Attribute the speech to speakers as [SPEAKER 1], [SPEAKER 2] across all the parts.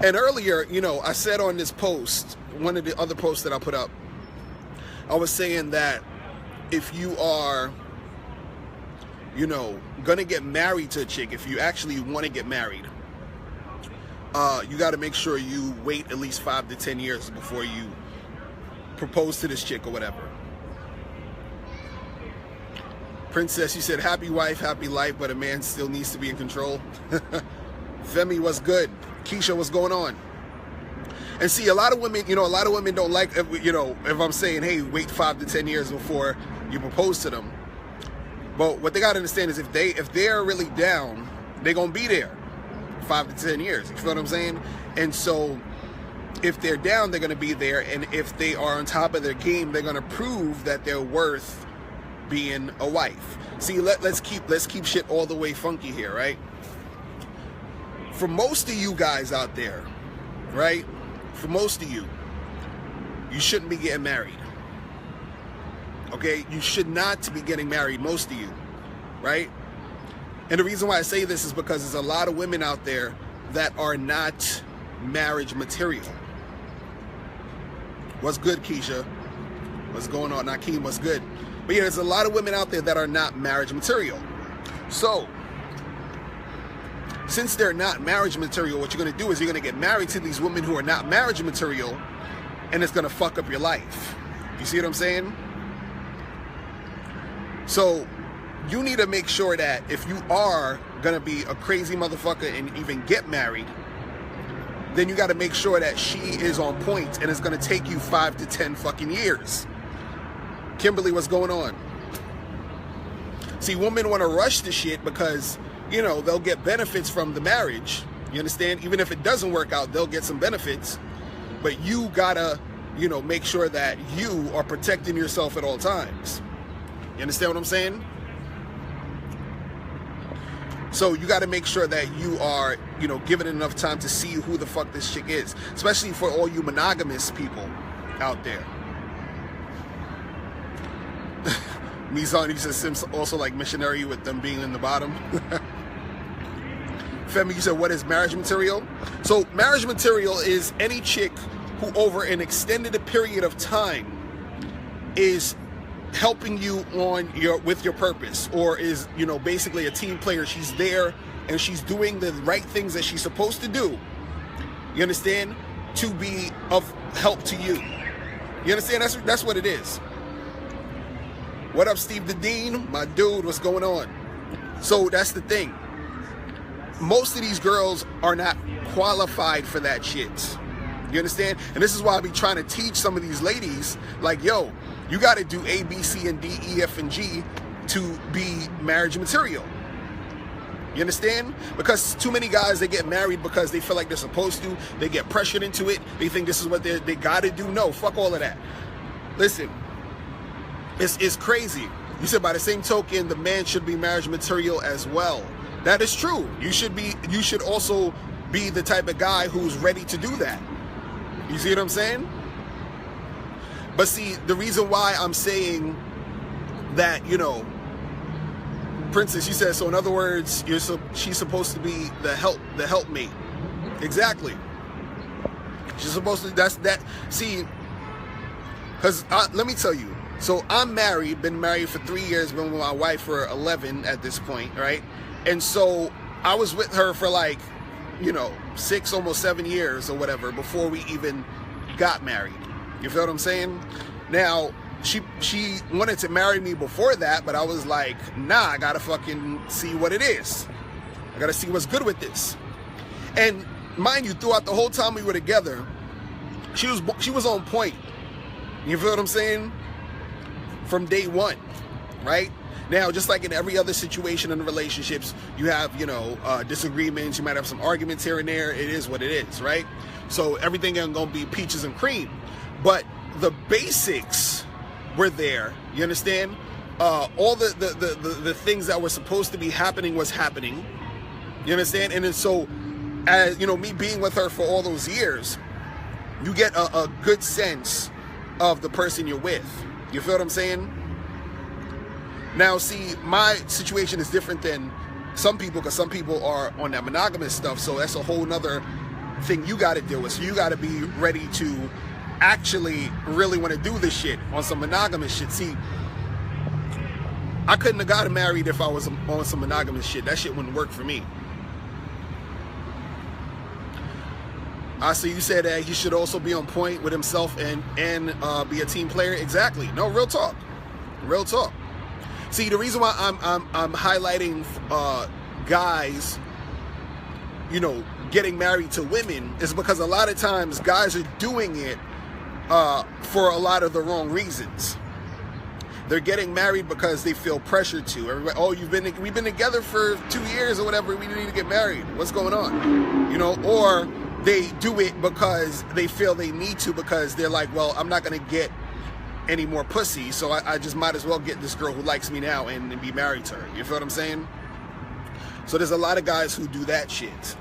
[SPEAKER 1] And earlier, you know, I said on this post, one of the other posts that I put up, I was saying that if you are, you know, gonna get married to a chick, if you actually want to get married, you got to make sure you wait at least 5 to 10 years before you propose to this chick or whatever. Princess, you said happy wife, happy life, but a man still needs to be in control. Femi, what's good? Keisha, what's going on? And see, a lot of women, you know, a lot of women don't like, you know, if I'm saying, hey, wait 5 to 10 years before you propose to them. But what they got to understand is if they're really down, they're going to be there 5 to 10 years. You feel what I'm saying? And so if they're down, they're going to be there. And if they are on top of their game, they're going to prove that they're worth being a wife. See, let's keep shit all the way funky here, right? For most of you guys out there, right? For most of you, you shouldn't be getting married. Okay? You should not be getting married, most of you, right? And the reason why I say this is because there's a lot of women out there that are not marriage material. What's good, Keisha? What's going on, Nakeem? What's good? But yeah, there's a lot of women out there that are not marriage material. So, since they're not marriage material, what you're going to do is you're going to get married to these women who are not marriage material, and it's going to fuck up your life. You see what I'm saying? So, you need to make sure that if you are going to be a crazy motherfucker and even get married, then you got to make sure that she is on point, and it's going to take you 5 to 10 fucking years. Kimberly, what's going on? See, women want to rush the shit because, you know, they'll get benefits from the marriage. You understand? Even if it doesn't work out, they'll get some benefits. But you gotta, you know, make sure that you are protecting yourself at all times. You understand what I'm saying? So you got to make sure that you are, you know, given enough time to see who the fuck this chick is. Especially for all you monogamous people out there. Mizan, he says Sims also like missionary with them being in the bottom. Femi, you said what is marriage material? So marriage material is any chick who over an extended period of time is helping you on with your purpose, or is, you know, basically a team player. She's there and she's doing the right things that she's supposed to do. You understand? To be of help to you. You understand? That's what it is. What up, Steve the Dean? My dude, what's going on? So that's the thing. Most of these girls are not qualified for that shit. You understand? And this is why I be trying to teach some of these ladies, like, yo, you got to do A, B, C, and D, E, F, and G to be marriage material. You understand? Because too many guys, they get married because they feel like they're supposed to. They get pressured into it. They think this is what they got to do. No, fuck all of that. Listen. It's crazy. You said by the same token, the man should be marriage material as well. That is true. You should also be the type of guy who's ready to do that. You see what I'm saying? But see, the reason why I'm saying that, you know, Princess, you said, so in other words, she's supposed to be the helpmate. Exactly. She's supposed to, see, because let me tell you, so I'm married, been married for 3 years, been with my wife for 11 at this point, right? And so I was with her for like, you know, 6, almost 7 years or whatever before we even got married. You feel what I'm saying? Now, she wanted to marry me before that, but I was like, nah, I gotta fucking see what it is. I gotta see what's good with this. And mind you, throughout the whole time we were together, she was on point. You feel what I'm saying? From day one, right? Now, just like in every other situation in the relationships, you have, you know, disagreements. You might have some arguments here and there. It is what it is, right? So everything ain't gonna be peaches and cream. But the basics were there. You understand? All the things that were supposed to be happening was happening. You understand? And then so, as you know, me being with her for all those years, you get a good sense of the person you're with. You feel what I'm saying? Now, see, my situation is different than some people, because some people are on that monogamous stuff, so that's a whole nother thing you got to deal with. So you got to be ready to actually really want to do this shit on some monogamous shit. See, I couldn't have gotten married if I was on some monogamous shit. That shit wouldn't work for me. So you said that he should also be on point with himself and be a team player. Exactly. No, real talk. Real talk. See, the reason why I'm highlighting guys, you know, getting married to women is because a lot of times guys are doing it for a lot of the wrong reasons. They're getting married because they feel pressured to. Everybody, oh, we've been together for 2 years or whatever. We need to get married. What's going on? You know, or they do it because they feel they need to, because they're like, well, I'm not going to get any more pussy, so I just might as well get this girl who likes me now and be married to her. You feel what I'm saying? So there's a lot of guys who do that shit.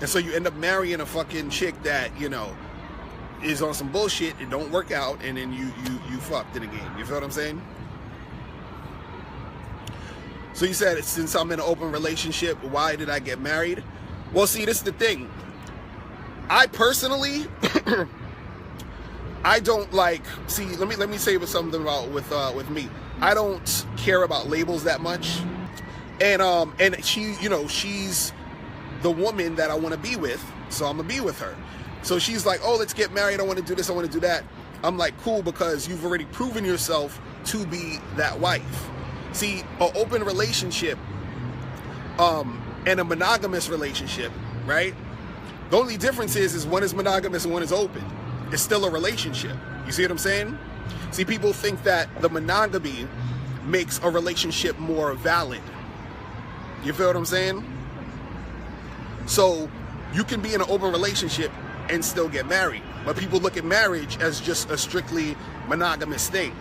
[SPEAKER 1] And so you end up marrying a fucking chick that, you know, is on some bullshit, it don't work out, and then you fucked in the game. You feel what I'm saying? So you said, since I'm in an open relationship, why did I get married? Well, see, this is the thing. I personally, I don't like. See, let me say something about with me. I don't care about labels that much, and she, you know, she's the woman that I want to be with, so I'm gonna be with her. So she's like, oh, let's get married. I want to do this. I want to do that. I'm like, cool, because you've already proven yourself to be that wife. See, an open relationship, and a monogamous relationship, right? The only difference is one is monogamous and one is open. It's still a relationship. You see what I'm saying? See, people think that the monogamy makes a relationship more valid. You feel what I'm saying? So you can be in an open relationship and still get married, but people look at marriage as just a strictly monogamous thing,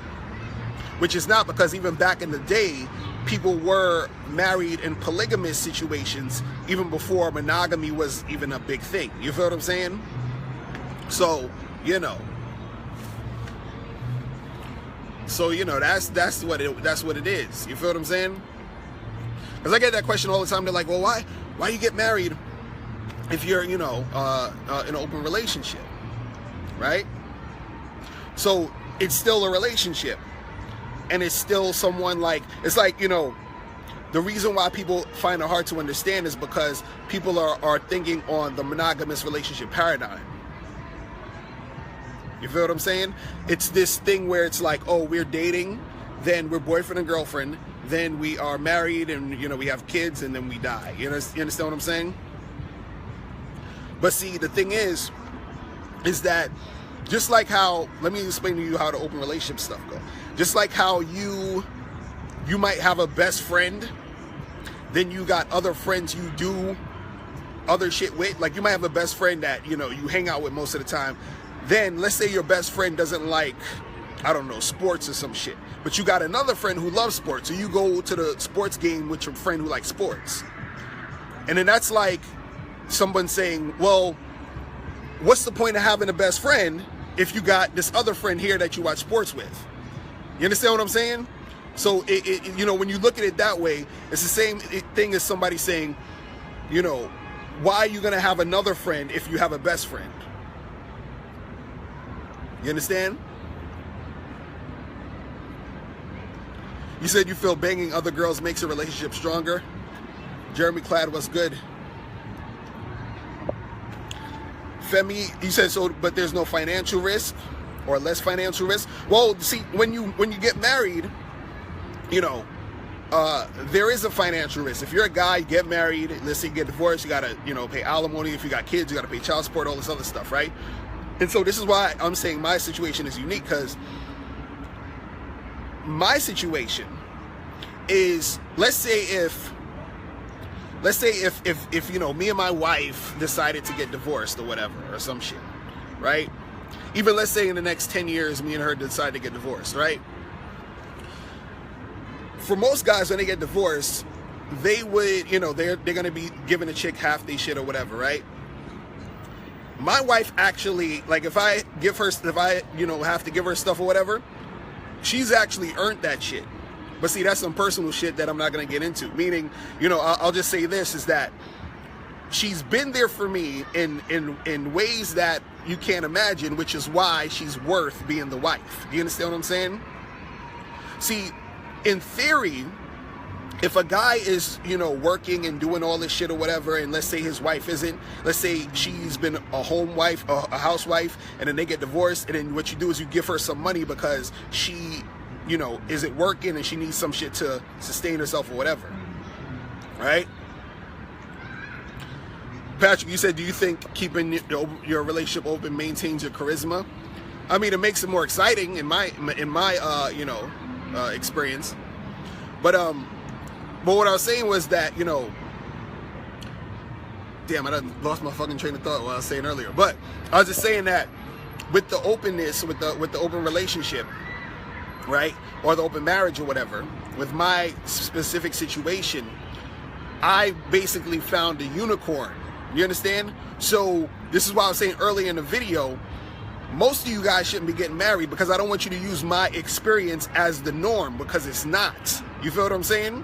[SPEAKER 1] which is not, because even back in the day, people were married in polygamous situations even before monogamy was even a big thing. You feel what I'm saying? So, you know, that's what it is. You feel what I'm saying? Because I get that question all the time. They're like, well, why you get married if you're, you know, in an open relationship, right? So it's still a relationship, and it's still someone, like, it's like, you know, the reason why people find it hard to understand is because people are thinking on the monogamous relationship paradigm. You feel what I'm saying? It's this thing where it's like, oh, we're dating, then we're boyfriend and girlfriend, then we are married, and, you know, we have kids, and then we die. You understand what I'm saying? But see, the thing is that just like how, let me explain to you how the open relationship stuff go. Just like how you might have a best friend, then you got other friends you do other shit with. Like, you might have a best friend that, you know, you hang out with most of the time. Then let's say your best friend doesn't like, I don't know, sports or some shit, but you got another friend who loves sports, so you go to the sports game with your friend who likes sports. And then that's like someone saying, well, what's the point of having a best friend if you got this other friend here that you watch sports with? You understand what I'm saying? So, you know, when you look at it that way, it's the same thing as somebody saying, you know, why are you going to have another friend if you have a best friend? You understand? You said you feel banging other girls makes a relationship stronger. Jeremy Clad, what's good? Femi, you said so, but there's no financial risk or less financial risk. Well, see, when you get married, you know, there is a financial risk. If you're a guy, you get married, let's say you get divorced, you gotta, you know, pay alimony. If you got kids, you gotta pay child support, all this other stuff, right? And so this is why I'm saying my situation is unique, because my situation is, let's say if you know, me and my wife decided to get divorced or whatever, or some shit, right? Even let's say in the next 10 years, me and her decide to get divorced, right? For most guys, when they get divorced, they would, you know, they're gonna be giving a chick half their shit or whatever, right? My wife actually, like, if I, you know, have to give her stuff or whatever, she's actually earned that shit. But see, that's some personal shit that I'm not going to get into. Meaning, you know, I'll just say this, is that she's been there for me in ways that you can't imagine, which is why she's worth being the wife. Do you understand what I'm saying? See, in theory, if a guy is, you know, working and doing all this shit or whatever, and let's say his wife isn't, let's say she's been a home wife, a housewife, and then they get divorced, and then what you do is you give her some money because she, you know, isn't working and she needs some shit to sustain herself or whatever, right? Patrick, you said, do you think keeping your relationship open maintains your charisma? I mean, it makes it more exciting in my you know, experience. But what I was saying was that, you know, damn, I done lost my fucking train of thought what I was saying earlier. But I was just saying that with the openness, with the open relationship, right, or the open marriage or whatever, with my specific situation, I basically found a unicorn. You understand? So this is why I was saying earlier in the video, most of you guys shouldn't be getting married, because I don't want you to use my experience as the norm, because it's not. You feel what I'm saying?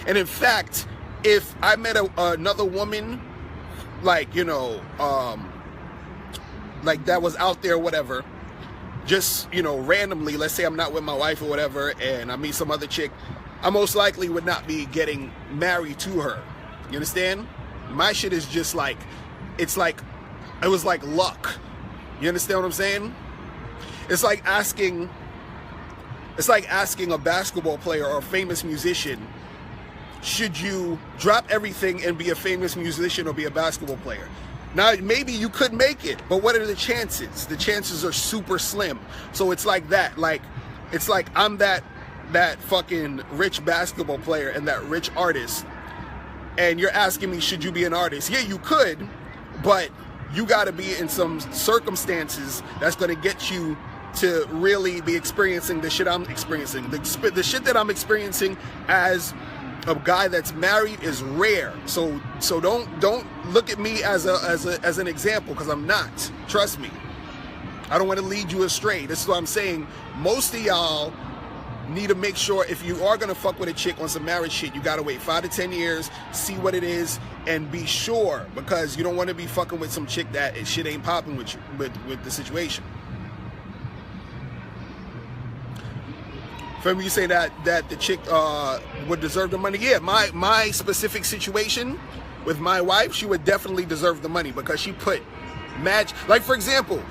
[SPEAKER 1] And in fact, if I met another woman, like, you know, like that was out there, whatever, just, you know, randomly, let's say I'm not with my wife or whatever, and I meet some other chick, I most likely would not be getting married to her. You understand? My shit is just like, it's like, it was like luck. You understand what I'm saying? It's like asking a basketball player or a famous musician, should you drop everything and be a famous musician or be a basketball player? Now, maybe you could make it, but what are the chances? The chances are super slim. So it's like that. Like, it's like I'm that fucking rich basketball player and that rich artist, and you're asking me, should you be an artist? Yeah, you could, but you got to be in some circumstances that's going to get you to really be experiencing the shit I'm experiencing. The shit that I'm experiencing as a guy that's married is rare. So don't look at me as an example, because I'm not. Trust me. I don't want to lead you astray. This is what I'm saying. Most of y'all need to make sure, if you are going to fuck with a chick on some marriage shit, you got to wait 5 to 10 years, see what it is, and be sure, because you don't want to be fucking with some chick that shit ain't popping with you, with the situation. For me, you say that the chick would deserve the money. Yeah, my specific situation with my wife, she would definitely deserve the money, because she put like, for example,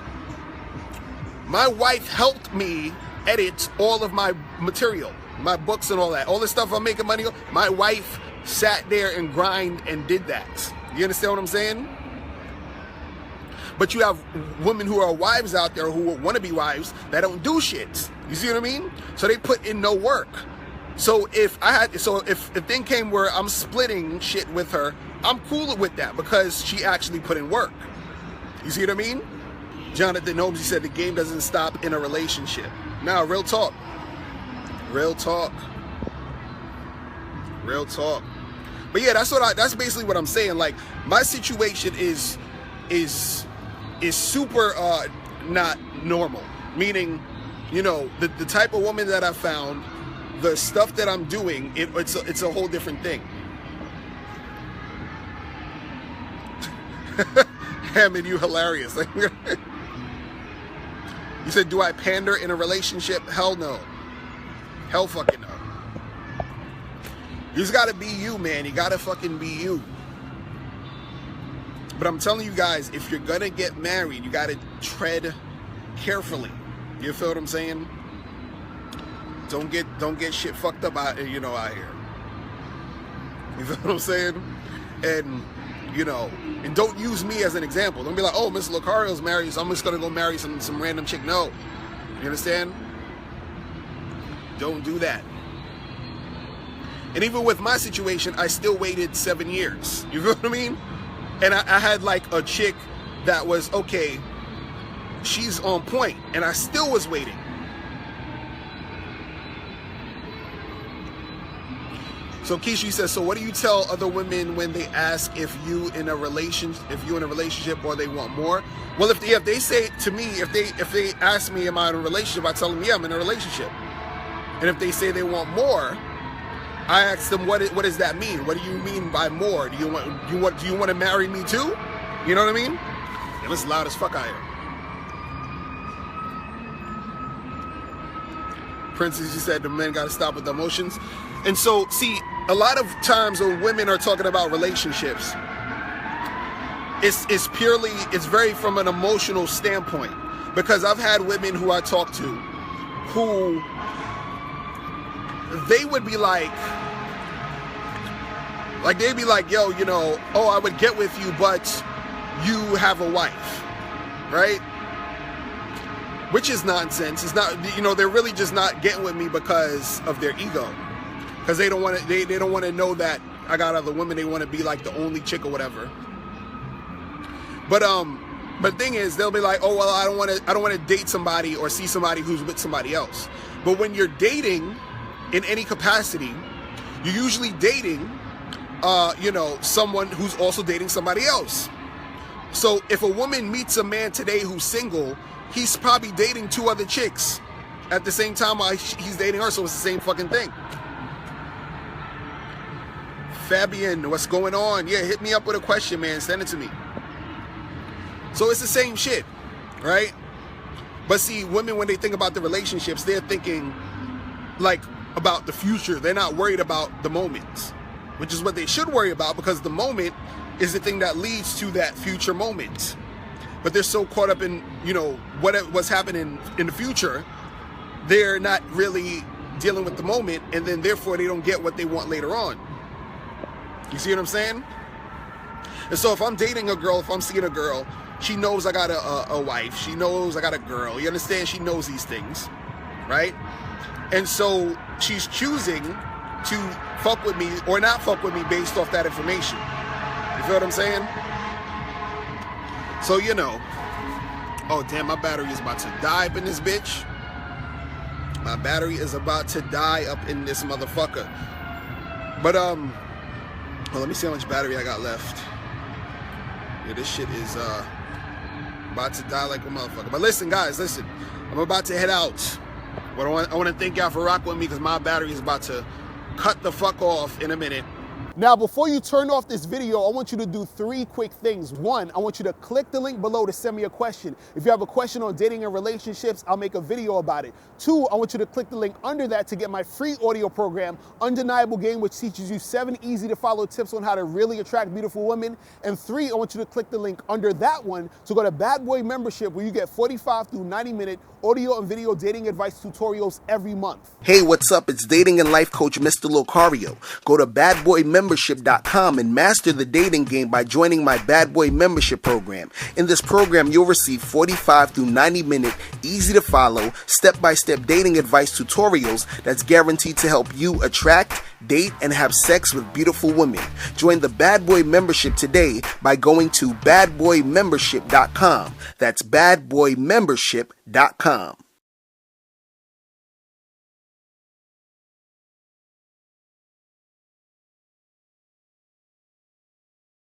[SPEAKER 1] my wife helped me edit all of my material, my books and all that. All the stuff I'm making money on, my wife sat there and grind and did that. You understand what I'm saying? But you have women who are wives out there who want to be wives that don't do shit. You see what I mean? So they put in no work. So if the thing came where I'm splitting shit with her, I'm cool with that, because she actually put in work. You see what I mean? Jonathan Holmes, he said the game doesn't stop in a relationship. Now, real talk. Real talk. Real talk. But yeah, that's basically what I'm saying. Like, my situation is super not normal. Meaning, you know, the type of woman that I found, the stuff that I'm doing, it's a whole different thing. Hammond, you hilarious. You said, do I pander in a relationship? Hell no. Hell fucking no. You just gotta be you, man. You gotta fucking be you. But I'm telling you guys, if you're gonna get married, you gotta tread carefully. You feel what I'm saying? Don't get shit fucked up out here. You feel what I'm saying? And, you know, and don't use me as an example. Don't be like, oh, Mr. Locario's married, so I'm just gonna go marry some random chick. No. You understand? Don't do that. And even with my situation, I still waited 7 years. You feel what I mean? And I had like a chick that was, okay, she's on point, and I still was waiting. So Keisha says, so what do you tell other women when they ask if you in a relationship or they want more? Well, if they say to me, if they ask me, am I in a relationship, I tell them, yeah, I'm in a relationship. And if they say they want more, I asked them, what does that mean? What do you mean by more? Do you want to marry me too? You know what I mean? And it's loud as fuck out here. Princess, you said the men got to stop with the emotions. And so, see, a lot of times when women are talking about relationships, it's very from an emotional standpoint. Because I've had women who I talk to who they would be like they'd be like, yo, you know, oh, I would get with you, but you have a wife, right? Which is nonsense. It's not, you know, they're really just not getting with me because of their ego. Because they don't want to, they don't want to know that I got other women. They want to be like the only chick or whatever. But the thing is, they'll be like, oh, well, I don't want to date somebody or see somebody who's with somebody else. But when you're dating in any capacity, you're usually dating, you know, someone who's also dating somebody else. So if a woman meets a man today who's single, he's probably dating 2 other chicks at the same time while he's dating her. So it's the same fucking thing. Fabian, what's going on? Yeah, hit me up with a question, man. Send it to me. So it's the same shit, right? But see, women, when they think about the relationships, they're thinking like about the future. They're not worried about the moment, which is what they should worry about, because the moment is the thing that leads to that future moment. But they're so caught up in, you know, what's happening in the future, they're not really dealing with the moment, and then therefore they don't get what they want later on. You see what I'm saying? And so if I'm dating a girl, if I'm seeing a girl, she knows I got a wife. She knows I got a girl. You understand? She knows these things, right? And so she's choosing to fuck with me or not fuck with me based off that information. You feel what I'm saying? So, you know. Oh, damn, my battery is about to die up in this bitch. My battery is about to die up in this motherfucker. But, well, let me see how much battery I got left. Yeah, this shit is, about to die like a motherfucker. But listen, guys, listen. I'm about to head out. But I want to thank y'all for rocking with me, because my battery is about to cut the fuck off in a minute. Now, before you turn off this video, I want you to do 3 quick things. 1, I want you to click the link below to send me a question. If you have a question on dating and relationships, I'll make a video about it. 2, I want you to click the link under that to get my free audio program, Undeniable Game, which teaches you 7 easy to follow tips on how to really attract beautiful women. And 3, I want you to click the link under that one to go to Bad Boy Membership, where you get 45 through 90-minute audio and video dating advice tutorials every month. Hey, what's up? It's dating and life coach Mr. Locario. Go to badboymembership.com and master the dating game by joining my Bad Boy Membership program. In this program, you'll receive 45 through 90-minute, easy to follow, step-by-step dating advice tutorials that's guaranteed to help you attract, date, and have sex with beautiful women. Join the Bad Boy Membership today by going to badboymembership.com. That's badboymembership.com.